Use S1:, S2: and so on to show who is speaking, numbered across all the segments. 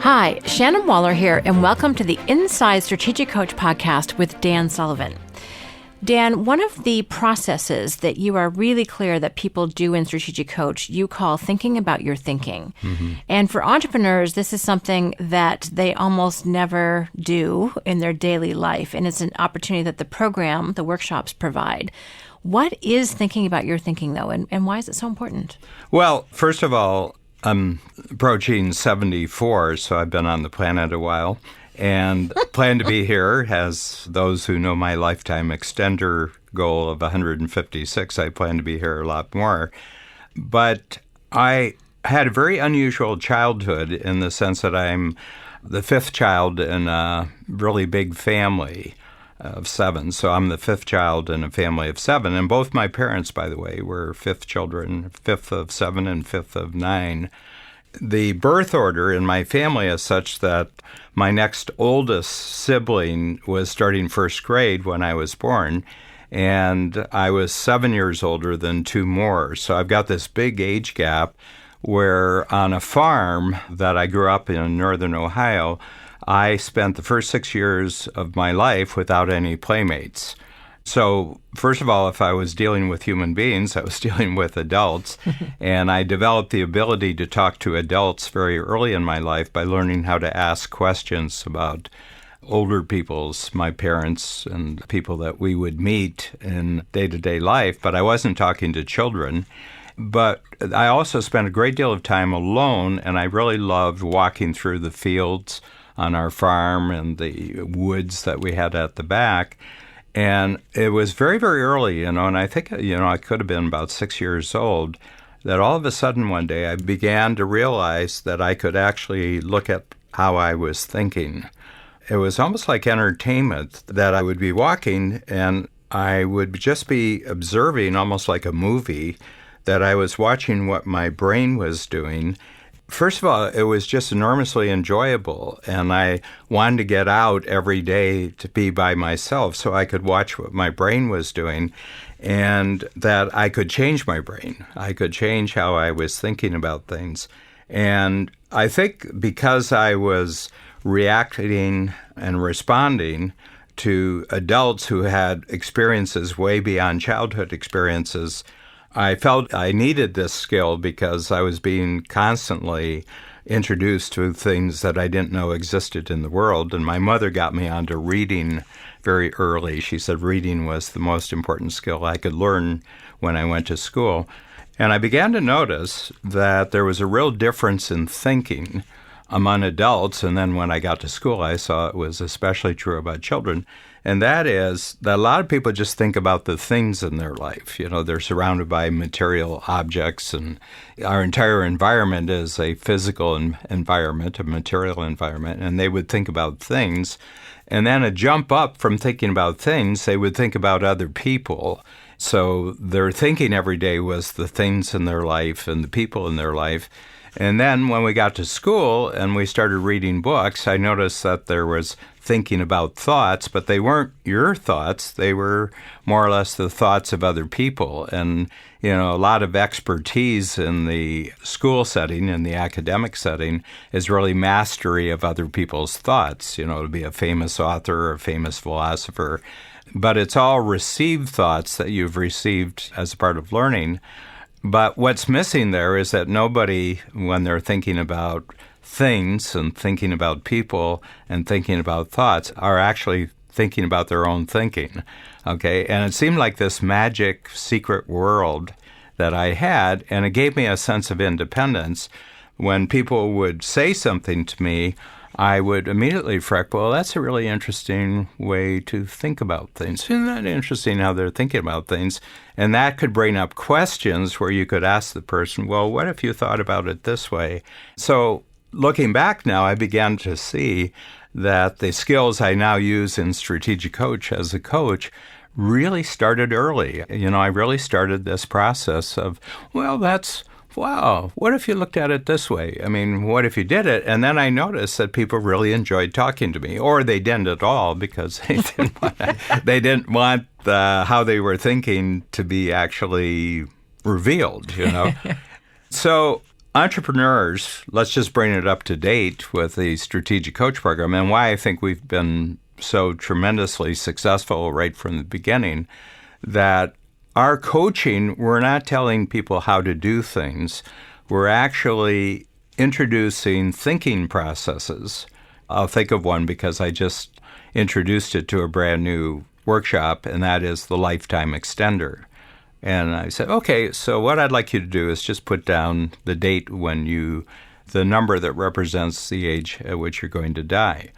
S1: Hi, Shannon Waller here, and welcome to the Inside Strategic Coach podcast with Dan Sullivan. Dan, one of the processes that you are really clear that people do in Strategic Coach, you call thinking about your thinking. Mm-hmm. And for entrepreneurs, this is something that they almost never do in their daily life. And it's an opportunity that the program, the workshops provide. What is thinking about your thinking, though, and why is it so important?
S2: Well, first of all, I'm approaching 74, so I've been on the planet a while. And plan to be here, as those who know my lifetime extender goal of 156, I plan to be here a lot more. But I had a very unusual childhood in the sense that I'm the fifth child in a really big family of seven. So I'm the fifth child in a family of seven. And both my parents, by the way, were fifth children, fifth of seven and fifth of nine. The birth order in my family is such that my next oldest sibling was starting first grade when I was born, and I was 7 years older than two more. So I've got this big age gap where on a farm that I grew up in northern Ohio, I spent the first 6 years of my life without any playmates. So, first of all, if I was dealing with human beings, I was dealing with adults, and I developed the ability to talk to adults very early in my life by learning how to ask questions about older people's, my parents, and people that we would meet in day-to-day life, but I wasn't talking to children. But I also spent a great deal of time alone, and I really loved walking through the fields on our farm and the woods that we had at the back. And it was very, very early, and I think, I could have been about 6 years old, that all of a sudden one day I began to realize that I could actually look at how I was thinking. It was almost like entertainment, that I would be walking and I would just be observing, almost like a movie, that I was watching what my brain was doing. First of all, it was just enormously enjoyable, and I wanted to get out every day to be by myself so I could watch what my brain was doing, and that I could change my brain. I could change how I was thinking about things. And I think because I was reacting and responding to adults who had experiences way beyond childhood experiences, I felt I needed this skill because I was being constantly introduced to things that I didn't know existed in the world. And my mother got me onto reading very early. She said reading was the most important skill I could learn when I went to school. And I began to notice that there was a real difference in thinking among adults. And then when I got to school, I saw it was especially true about children. And that is that a lot of people just think about the things in their life. They're surrounded by material objects, and our entire environment is a physical environment, a material environment, and they would think about things. And then a jump up from thinking about things, they would think about other people. So their thinking every day was the things in their life and the people in their life. And then when we got to school and we started reading books, I noticed that there was thinking about thoughts, but they weren't your thoughts. They were more or less the thoughts of other people. And, a lot of expertise in the school setting, in the academic setting, is really mastery of other people's thoughts, to be a famous author or a famous philosopher. But it's all received thoughts that you've received as a part of learning. But what's missing there is that nobody, when they're thinking about things and thinking about people and thinking about thoughts, are actually thinking about their own thinking, okay? And it seemed like this magic secret world that I had, and it gave me a sense of independence. When people would say something to me, I would immediately reflect, well, that's a really interesting way to think about things. Isn't that interesting how they're thinking about things? And that could bring up questions where you could ask the person, well, what if you thought about it this way? So looking back now, I began to see that the skills I now use in Strategic Coach as a coach really started early. I really started this process of, wow, what if you looked at it this way? What if you did it? And then I noticed that people really enjoyed talking to me, or they didn't at all because they didn't want how they were thinking to be actually revealed, So entrepreneurs, let's just bring it up to date with the Strategic Coach Program and why I think we've been so tremendously successful right from the beginning, that our coaching, we're not telling people how to do things. We're actually introducing thinking processes. I'll think of one because I just introduced it to a brand new workshop, and that is the lifetime extender. And I said, okay, so what I'd like you to do is just put down the date the number that represents the age at which you're going to die.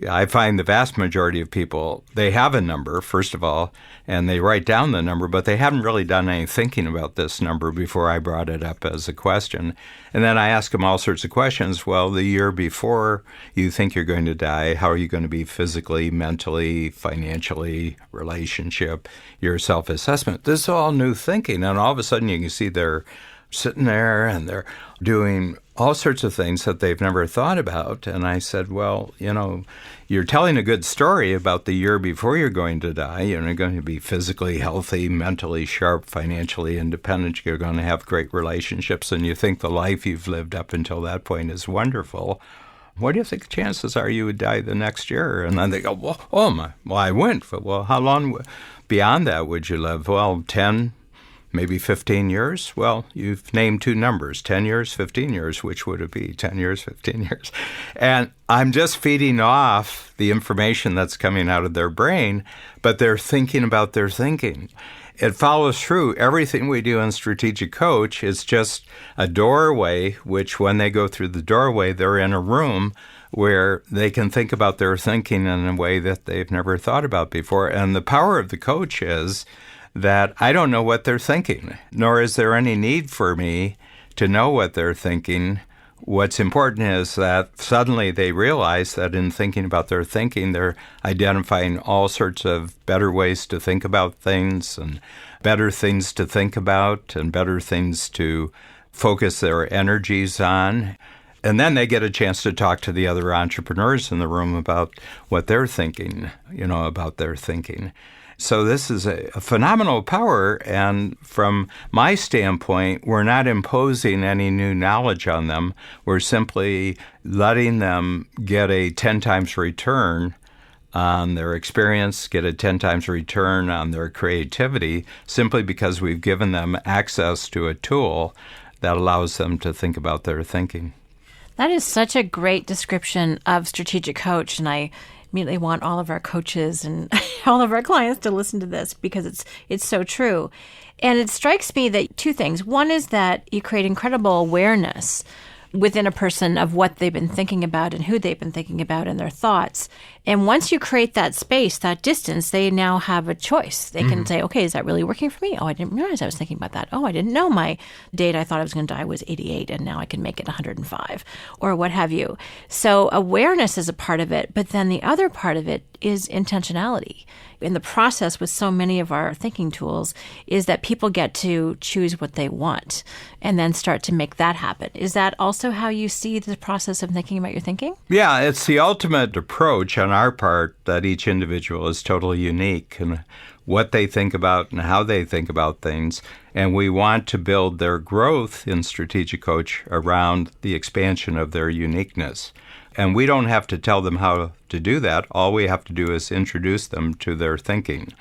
S2: I find the vast majority of people, they have a number, first of all, and they write down the number, but they haven't really done any thinking about this number before I brought it up as a question. And then I ask them all sorts of questions. Well, the year before you think you're going to die, how are you going to be physically, mentally, financially, relationship, your self-assessment? This is all new thinking. And all of a sudden you can see they're sitting there and they're doing all sorts of things that they've never thought about. And I said, well, you're telling a good story about the year before you're going to die. You're going to be physically healthy, mentally sharp, financially independent. You're going to have great relationships, and you think the life you've lived up until that point is wonderful. What do you think the chances are you would die the next year? And then they go, well, I went. But, well, how long beyond that would you live? Well, 10, maybe 15 years? Well, you've named two numbers, 10 years, 15 years. Which would it be, 10 years, 15 years? And I'm just feeding off the information that's coming out of their brain, but they're thinking about their thinking. It follows through. Everything we do in Strategic Coach is just a doorway, which when they go through the doorway, they're in a room where they can think about their thinking in a way that they've never thought about before. And the power of the coach is that I don't know what they're thinking, nor is there any need for me to know what they're thinking. What's important is that suddenly they realize that in thinking about their thinking, they're identifying all sorts of better ways to think about things and better things to think about and better things to focus their energies on. And then they get a chance to talk to the other entrepreneurs in the room about what they're thinking, about their thinking. So this is a phenomenal power, and from my standpoint, we're not imposing any new knowledge on them. We're simply letting them get a 10 times return on their experience, get a 10 times return on their creativity, simply because we've given them access to a tool that allows them to think about their thinking.
S1: That is such a great description of Strategic Coach, and I immediately want all of our coaches and all of our clients to listen to this because it's so true. And it strikes me that two things. One is that you create incredible awareness within a person of what they've been thinking about and who they've been thinking about and their thoughts. And once you create that space, that distance, they now have a choice. They can say, okay, is that really working for me? Oh, I didn't realize I was thinking about that. Oh, I didn't know my date I thought I was going to die was 88 and now I can make it 105 or what have you. So awareness is a part of it, but then the other part of it is intentionality. In the process with so many of our thinking tools is that people get to choose what they want and then start to make that happen. Is that also how you see the process of thinking about your thinking?
S2: Yeah, it's the ultimate approach on our part that each individual is totally unique in what they think about and how they think about things. And we want to build their growth in Strategic Coach around the expansion of their uniqueness. And we don't have to tell them how to do that. All we have to do is introduce them to their thinking.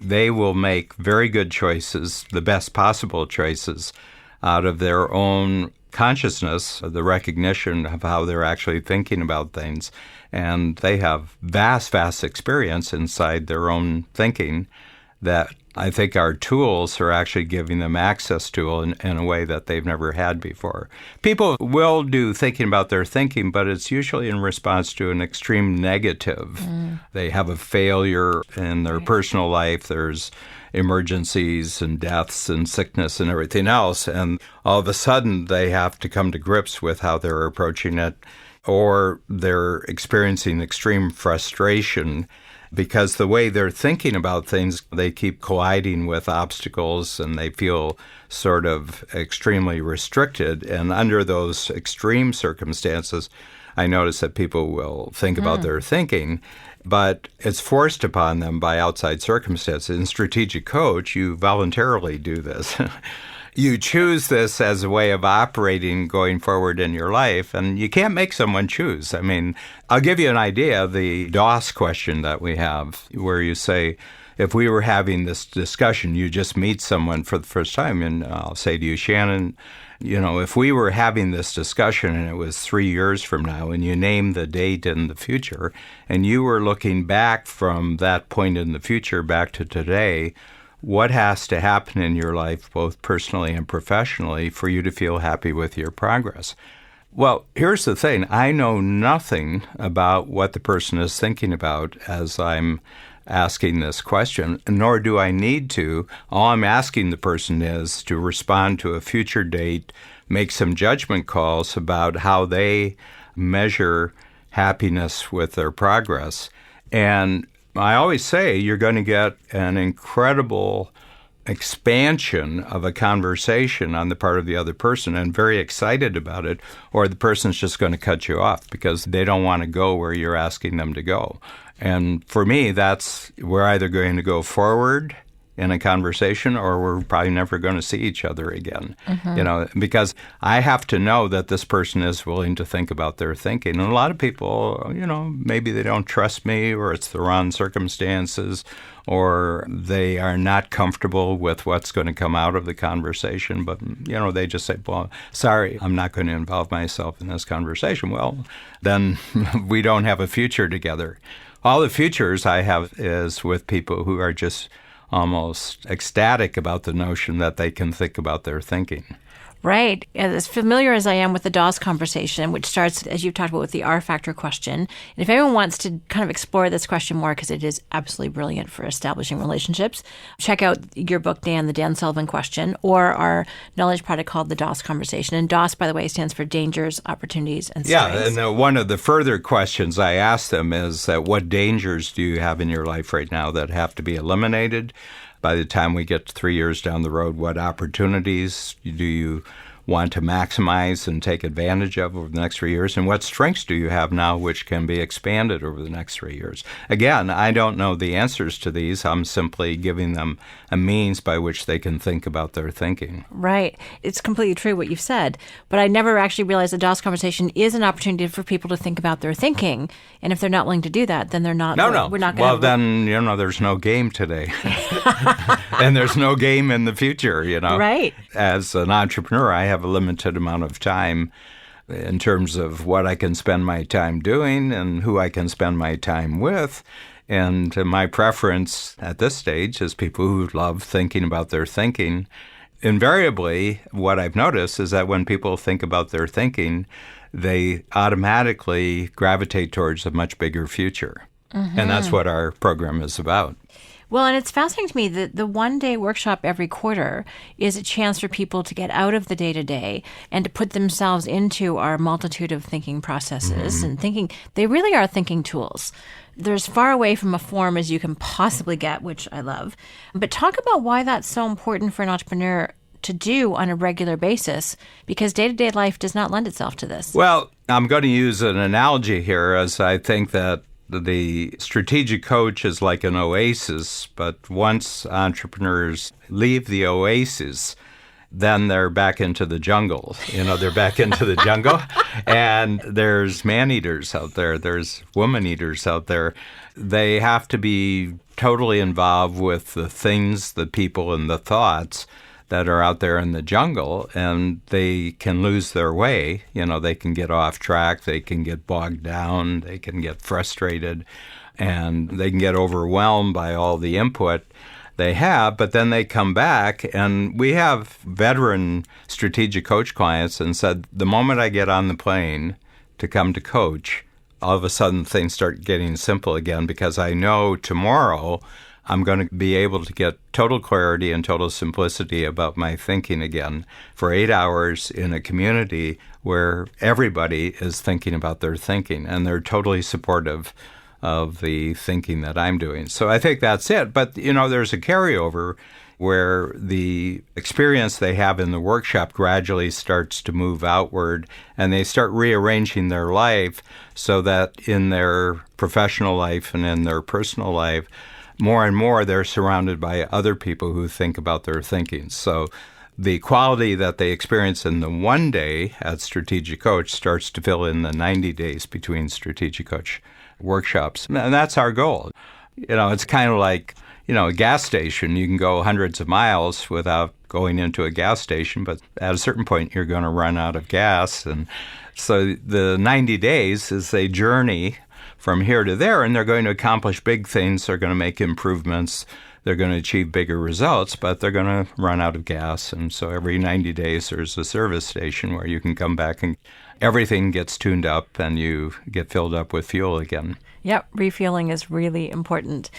S2: They will make very good choices, the best possible choices, out of their own consciousness, the recognition of how they're actually thinking about things. And they have vast, vast experience inside their own thinking that I think our tools are actually giving them access to in a way that they've never had before. People will do thinking about their thinking, but it's usually in response to an extreme negative. They have a failure in their personal life. There's emergencies and deaths and sickness and everything else. And all of a sudden, they have to come to grips with how they're approaching it, or they're experiencing extreme frustration because the way they're thinking about things, they keep colliding with obstacles and they feel sort of extremely restricted. And under those extreme circumstances, I notice that people will think about their thinking, but it's forced upon them by outside circumstances. In Strategic Coach, you voluntarily do this. you choose this as a way of operating going forward in your life, and you can't make someone choose. I mean, I'll give you an idea, the DOS question that we have, where you say, if we were having this discussion, you just meet someone for the first time, and I'll say to you, Shannon, if we were having this discussion and it was 3 years from now, and you name the date in the future, and you were looking back from that point in the future back to today, what has to happen in your life, both personally and professionally, for you to feel happy with your progress? Well, here's the thing. I know nothing about what the person is thinking about as I'm asking this question, nor do I need to. All I'm asking the person is to respond to a future date, make some judgment calls about how they measure happiness with their progress. And I always say you're going to get an incredible expansion of a conversation on the part of the other person and very excited about it, or the person's just going to cut you off because they don't want to go where you're asking them to go. And for me, we're either going to go forward in a conversation or we're probably never going to see each other again, because I have to know that this person is willing to think about their thinking. And a lot of people, maybe they don't trust me, or it's the wrong circumstances, or they are not comfortable with what's going to come out of the conversation. But, they just say, well, sorry, I'm not going to involve myself in this conversation. Well, then we don't have a future together. All the futures I have is with people who are just almost ecstatic about the notion that they can think about their thinking.
S1: Right. As familiar as I am with the DOS conversation, which starts, as you've talked about, with the R factor question. And if anyone wants to kind of explore this question more, because it is absolutely brilliant for establishing relationships, check out your book, Dan, the Dan Sullivan Question, or our knowledge product called the DOS Conversation. And DOS, by the way, stands for Dangers, Opportunities, and Strengths.
S2: Yeah, and one of the further questions I ask them is that what dangers do you have in your life right now that have to be eliminated? By the time we get 3 years down the road, what opportunities do you want to maximize and take advantage of over the next 3 years? And what strengths do you have now which can be expanded over the next 3 years? Again, I don't know the answers to these. I'm simply giving them a means by which they can think about their thinking.
S1: Right. It's completely true what you've said. But I never actually realized the DOS conversation is an opportunity for people to think about their thinking. And if they're not willing to do that, then they're not.
S2: No.
S1: We're not going to.
S2: Well, then, there's no game today. And there's no game in the future,
S1: Right.
S2: As an entrepreneur, I have a limited amount of time in terms of what I can spend my time doing and who I can spend my time with. And my preference at this stage is people who love thinking about their thinking. Invariably, what I've noticed is that when people think about their thinking, they automatically gravitate towards a much bigger future. Mm-hmm. And that's what our program is about.
S1: Well, and it's fascinating to me that the one-day workshop every quarter is a chance for people to get out of the day-to-day and to put themselves into our multitude of thinking processes and thinking. They really are thinking tools. They're as far away from a form as you can possibly get, which I love. But talk about why that's so important for an entrepreneur to do on a regular basis, because day-to-day life does not lend itself to this.
S2: Well, I'm going to use an analogy here, as I think that the strategic coach is like an oasis, but once entrepreneurs leave the oasis, then they're back into the jungle. They're back into the jungle, and there's man-eaters out there. There's woman-eaters out there. They have to be totally involved with the things, the people, and the thoughts that are out there in the jungle, and they can lose their way. They can get off track, they can get bogged down, they can get frustrated, and they can get overwhelmed by all the input they have, but then they come back, and we have veteran strategic coach clients and said, the moment I get on the plane to come to coach, all of a sudden things start getting simple again, because I know tomorrow I'm going to be able to get total clarity and total simplicity about my thinking again for 8 hours in a community where everybody is thinking about their thinking, and they're totally supportive of the thinking that I'm doing. So I think that's it. But, there's a carryover where the experience they have in the workshop gradually starts to move outward, and they start rearranging their life so that in their professional life and in their personal life, more and more they're surrounded by other people who think about their thinking. So the quality that they experience in the 1 day at Strategic Coach starts to fill in the 90 days between Strategic Coach workshops. And that's our goal. It's kind of like, a gas station. You can go hundreds of miles without going into a gas station, but at a certain point, you're going to run out of gas. And so the 90 days is a journey from here to there, and they're going to accomplish big things. They're going to make improvements. They're going to achieve bigger results, but they're going to run out of gas. And so every 90 days, there's a service station where you can come back and everything gets tuned up and you get filled up with fuel again.
S1: Yep, refueling is really important.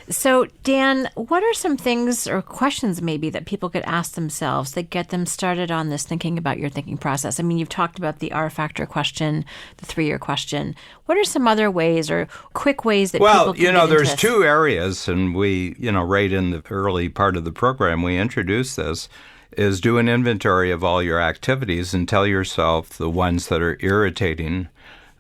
S1: So, Dan, what are some things or questions maybe that people could ask themselves that get them started on this thinking about your thinking process? I mean, you've talked about the R-factor question, the 3-year question. What are some other ways or quick ways that people can get into
S2: there's
S1: this?
S2: 2 areas, and we, right in the early part of the program, we introduced this, is do an inventory of all your activities and tell yourself the ones that are irritating,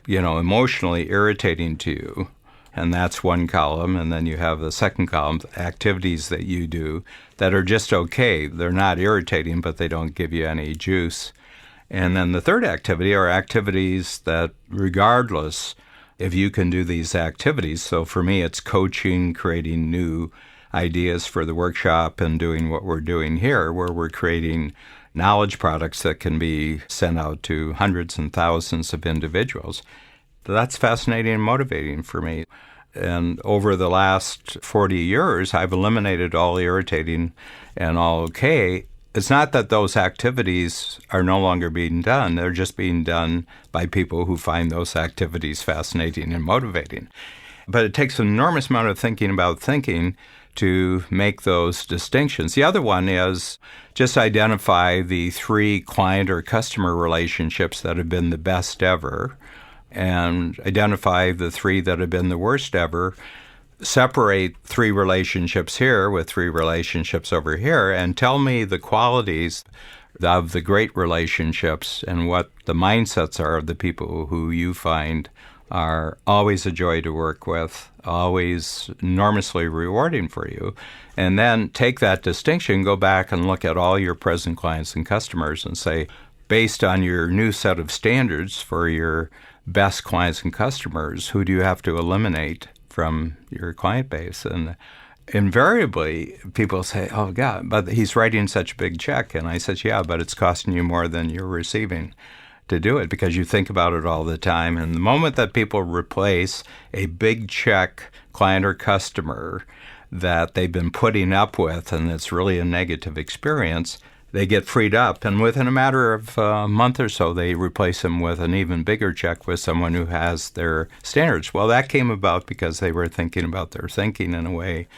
S2: emotionally irritating to you. And that's one column. And then you have the second column, activities that you do that are just okay. They're not irritating, but they don't give you any juice. And then the third activity are activities that, regardless if you can do these activities, so for me, it's coaching, creating new ideas for the workshop and doing what we're doing here, where we're creating knowledge products that can be sent out to hundreds and thousands of individuals. That's fascinating and motivating for me. And over the last 40 years, I've eliminated all irritating and all okay. It's not that those activities are no longer being done. They're just being done by people who find those activities fascinating and motivating. But it takes an enormous amount of thinking about thinking to make those distinctions. The other one is just identify the 3 client or customer relationships that have been the best ever and identify the 3 that have been the worst ever. Separate 3 relationships here with 3 relationships over here and tell me the qualities of the great relationships and what the mindsets are of the people who you find are always a joy to work with, always enormously rewarding for you. And then take that distinction, go back and look at all your present clients and customers and say, based on your new set of standards for your best clients and customers, who do you have to eliminate from your client base? And invariably, people say, oh, God, but he's writing such a big check. And I said, yeah, but it's costing you more than you're receiving to do it because you think about it all the time. And the moment that people replace a big check client or customer that they've been putting up with, and it's really a negative experience, they get freed up. And within a matter of a month or so, they replace them with an even bigger check with someone who has their standards. Well, that came about because they were thinking about their thinking in a way.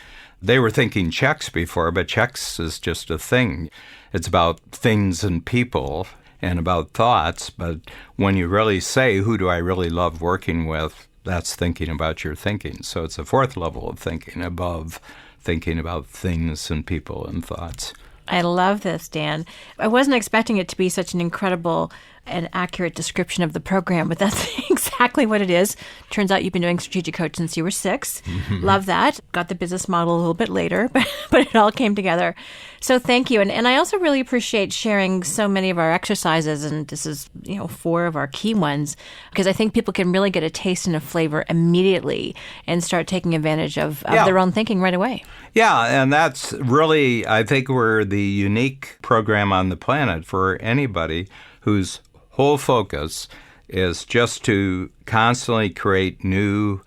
S2: They were thinking checks before, but checks is just a thing. It's about things and people and about thoughts. But when you really say, who do I really love working with, that's thinking about your thinking. So it's a 4th level of thinking above thinking about things and people and thoughts.
S1: I love this, Dan. I wasn't expecting it to be such an incredible and accurate description of the program, but that's exactly what it is. Turns out you've been doing Strategic Coach since you were 6. Love that. Got the business model a little bit later, but it all came together. So thank you. And I also really appreciate sharing so many of our exercises, and this is 4 of our key ones, because I think people can really get a taste and a flavor immediately and start taking advantage of their own thinking right away.
S2: Yeah, and that's really, I think we're the unique program on the planet for anybody whose whole focus is just to constantly create new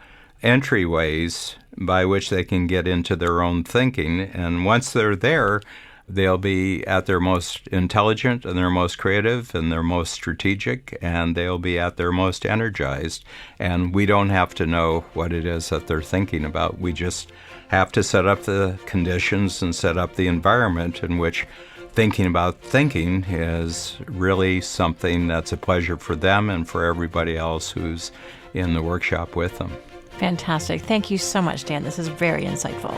S2: entryways by which they can get into their own thinking. And once they're there, they'll be at their most intelligent and their most creative and their most strategic, and they'll be at their most energized. And we don't have to know what it is that they're thinking about. We just have to set up the conditions and set up the environment in which thinking about thinking is really something that's a pleasure for them and for everybody else who's in the workshop with them.
S1: Fantastic. Thank you so much, Dan. This is very insightful.